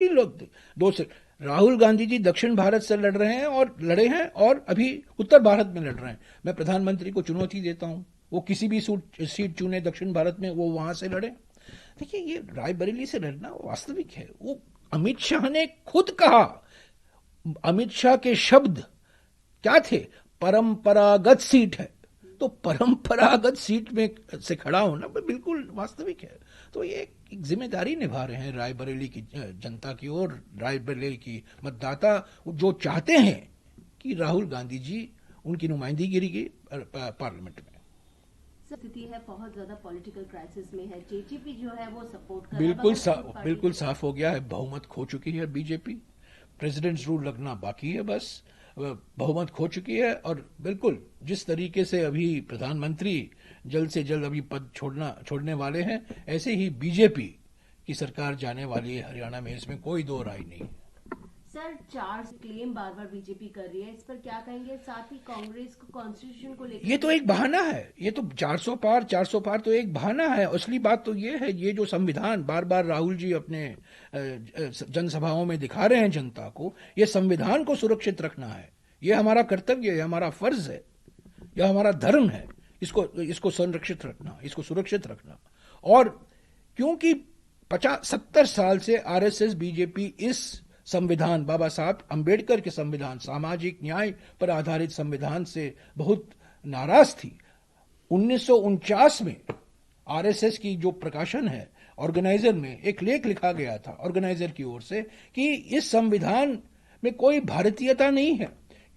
लोग दो से राहुल गांधी जी दक्षिण भारत से लड़ रहे हैं और लड़े हैं और अभी उत्तर भारत में लड़ रहे हैं। मैं प्रधानमंत्री को चुनौती देता हूं, वो किसी भी सीट चुने दक्षिण भारत में, वो वहां से लड़े। देखिए, ये रायबरेली से लड़ना वास्तविक है। वो अमित शाह ने खुद कहा, अमित शाह के शब्द क्या थे? परंपरागत सीट है। तो परंपरागत सीट में से खड़ा होना बिल्कुल वास्तविक है। तो ये एक जिम्मेदारी निभा रहे हैं रायबरेली की जनता की, और रायबरेली की मतदाता जो चाहते हैं कि राहुल गांधी जी उनकी नुमाइंदगी की पार्लियामेंट में। स्थिति है बहुत ज्यादा पॉलिटिकल क्राइसिस में है, जेजेपी जो है वो सपोर्ट कर बिल्कुल साफ हो गया है, बहुमत खो चुकी है बीजेपी। प्रेसिडेंट्स रूल लगना बाकी है, बस बहुमत खो चुकी है। और बिल्कुल जिस तरीके से अभी प्रधानमंत्री जल्द से जल्द अभी पद छोड़ने वाले हैं, ऐसे ही बीजेपी की सरकार जाने वाली है हरियाणा में, इसमें कोई दो राय नहीं। सर, 4 क्लेम बार बार बीजेपी कर रही है, इस पर क्या कहेंगे? साथ ही कांग्रेस को कॉन्स्टिट्यूशन को लेकर, ये तो एक बहाना है। ये तो 400 पार तो एक बहाना है। असली बात तो ये है, ये जो संविधान बार बार राहुल जी अपने जनसभाओं में दिखा रहे हैं जनता को, ये संविधान को सुरक्षित रखना है। ये हमारा कर्तव्य है, हमारा फर्ज है, यह हमारा धर्म है, इसको संरक्षित रखना, इसको सुरक्षित रखना। और क्योंकि 70 साल से आरएसएस बीजेपी इस संविधान, बाबा साहब अंबेडकर के संविधान, सामाजिक न्याय पर आधारित संविधान से बहुत नाराज थी। 1949 में आरएसएस की जो प्रकाशन है, ऑर्गेनाइजर में एक लेख लिखा गया था ऑर्गेनाइजर की ओर से कि इस संविधान में कोई भारतीयता नहीं है,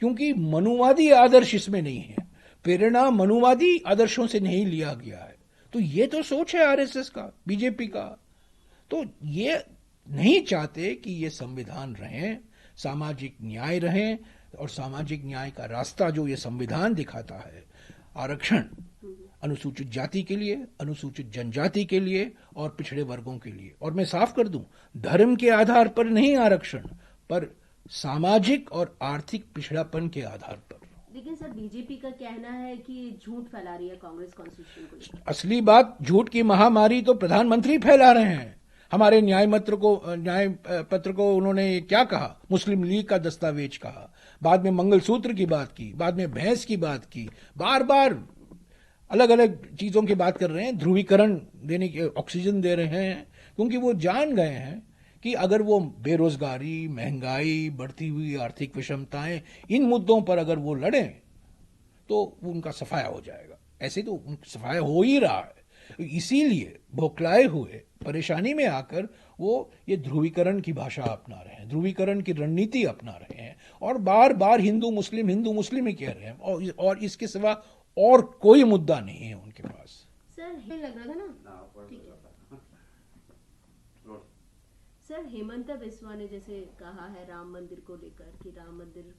क्योंकि मनुवादी आदर्श इसमें नहीं है, प्रेरणा मनुवादी आदर्शों से नहीं लिया गया है। तो ये तो सोच है आरएसएस का, बीजेपी का। तो ये नहीं चाहते कि ये संविधान रहे, सामाजिक न्याय रहे, और सामाजिक न्याय का रास्ता जो ये संविधान दिखाता है, आरक्षण अनुसूचित जाति के लिए, अनुसूचित जनजाति के लिए और पिछड़े वर्गों के लिए। और मैं साफ कर दूं, धर्म के आधार पर नहीं आरक्षण, पर सामाजिक और आर्थिक पिछड़ापन के आधार पर। लेकिन सर, बीजेपी का कहना है कि झूठ फैला रही है कांग्रेस कॉन्स्टिट्यूशन को। असली बात, झूठ की महामारी तो प्रधानमंत्री फैला रहे हैं। हमारे न्याय पत्र को उन्होंने क्या कहा? मुस्लिम लीग का दस्तावेज कहा, बाद में मंगलसूत्र की बात की, बाद में भैंस की बात की, बार बार अलग अलग चीजों की बात कर रहे हैं। ध्रुवीकरण देने के ऑक्सीजन दे रहे हैं, क्योंकि वो जान गए हैं कि अगर वो बेरोजगारी, महंगाई, बढ़ती हुई आर्थिक विषमताएं, इन मुद्दों पर अगर वो लड़ें तो उनका सफाया हो जाएगा। ऐसे तो सफाया हो ही रहा है। इसीलिए बौखलाए हुए, परेशानी में आकर वो ये ध्रुवीकरण की भाषा अपना रहे हैं, ध्रुवीकरण की रणनीति अपना रहे हैं, और बार बार हिंदू मुस्लिम ही कह रहे हैं, और इसके सिवा और कोई मुद्दा नहीं है उनके पास। सर, लग रहा था ना, सर, हेमंत बिस्वा ने जैसे कहा है राम मंदिर को लेकर कि राम मंदिर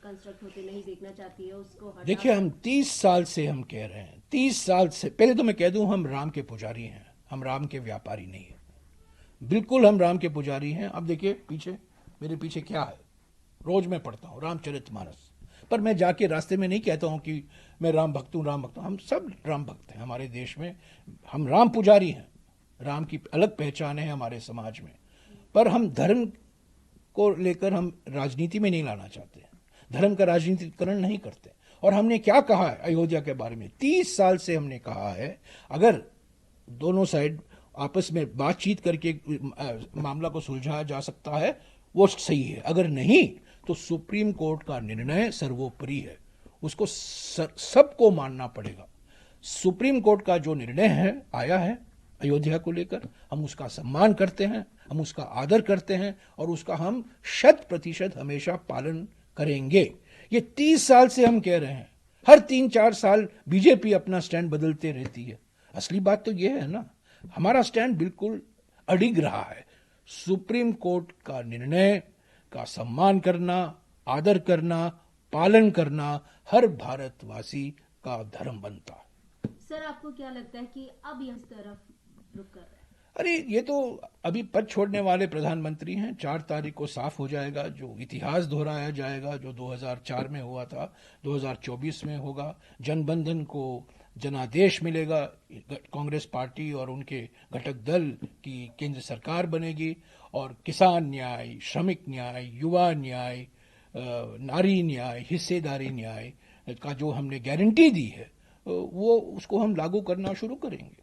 कंस्ट्रक्ट होते नहीं देखना चाहती है, उसको हटा। देखिए, हम 30 साल से हम कह रहे हैं, 30 साल से। पहले तो मैं कह दूं, हम राम के पुजारी हैं, हम राम के व्यापारी नहीं हैं। बिल्कुल हम राम के पुजारी हैं। अब देखिए पीछे, मेरे पीछे क्या है, रोज मैं पढ़ता हूँ रामचरितमानस, पर मैं जाके रास्ते में नहीं कहता हूँ कि मैं राम भक्त हूँ, राम भक्त हूँ। हम सब राम भक्त हैं हमारे देश में, हम राम पुजारी हैं। राम की अलग पहचान है हमारे समाज में, पर हम धर्म को लेकर हम राजनीति में नहीं लाना चाहते हैं, धर्म का राजनीतिकरण नहीं करते। और हमने क्या कहा है अयोध्या के बारे में? 30 साल से हमने कहा है, अगर दोनों साइड आपस में बातचीत करके मामला को सुलझाया जा सकता है, वो सही है। अगर नहीं तो सुप्रीम कोर्ट का निर्णय सर्वोपरि है, उसको सबको मानना पड़ेगा। सुप्रीम कोर्ट का जो निर्णय है, आया है अयोध्या को लेकर, हम उसका सम्मान करते हैं, हम उसका आदर करते हैं, और उसका हम 100% हमेशा पालन करेंगे। ये 30 साल से हम कह रहे हैं। हर 3-4 साल बीजेपी अपना स्टैंड बदलते रहती है। असली बात तो यह है ना, हमारा स्टैंड बिल्कुल अडिग रहा है। सुप्रीम कोर्ट का निर्णय का सम्मान करना, आदर करना, पालन करना हर भारतवासी का धर्म बनता है। सर, आपको क्या लगता है कि अब इस तरफ रुक कर रहे हैं? अरे, ये तो अभी पद छोड़ने वाले प्रधानमंत्री हैं। 4 तारीख को साफ हो जाएगा, जो इतिहास दोहराया जाएगा, जो 2004 में हुआ था 2024 में होगा। जनबंधन को जनादेश मिलेगा, कांग्रेस पार्टी और उनके घटक दल की केंद्र सरकार बनेगी और किसान न्याय, श्रमिक न्याय, युवा न्याय, नारी न्याय, हिस्सेदारी न्याय का जो हमने गारंटी दी है वो उसको हम लागू करना शुरू करेंगे।